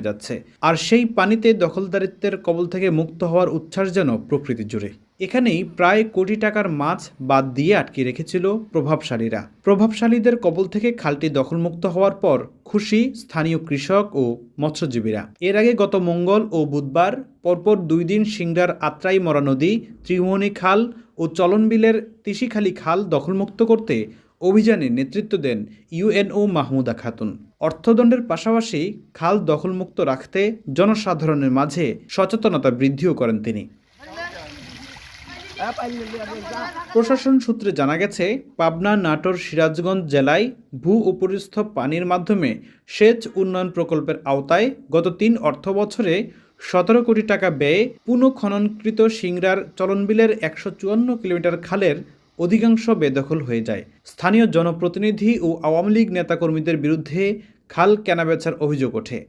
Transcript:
যাচ্ছে। আর সেই পানিতে দখলদারিত্বের কবল থেকে মুক্ত হওয়ার উচ্ছ্বাস যেন প্রকৃতি জুড়ে। এখানেই প্রায় কোটি টাকার মাছ বাদ দিয়ে আটকে রেখেছিল প্রভাবশালীরা। প্রভাবশালীদের কবল থেকে খালটি দখলমুক্ত হওয়ার পর খুশি স্থানীয় কৃষক ও মৎস্যজীবীরা। এর আগে গত মঙ্গল ও বুধবার পরপর 2 দিন সিংড়ার আত্রাই মরা নদী, ত্রিমোহনী খাল ও চলনবিলের তিসিখালী খাল দখলমুক্ত করতে অভিযানে নেতৃত্ব দেন ইউএনও মাহমুদা খাতুন। অর্থদণ্ডের পাশাপাশি খাল দখলমুক্ত রাখতে জনসাধারণের মাঝে সচেতনতা বৃদ্ধিও করেন তিনি। প্রশাসন সূত্রে জানা গেছে, পাবনা, নাটোর, সিরাজগঞ্জ জেলায় ভূ-উপরিস্থ পানির মাধ্যমে সেচ উন্নয়ন প্রকল্পের আওতায় গত 3 অর্থবছরে 17 কোটি টাকা ব্যয়ে পুনঃখননকৃত সিংড়ার চলনবিলের 154 কিলোমিটার খালের অধিকাংশ বেদখল হয়ে যায়। স্থানীয় জনপ্রতিনিধি ও আওয়ামী লীগ নেতাকর্মীদের বিরুদ্ধে খাল কেনাবেচার অভিযোগ ওঠে।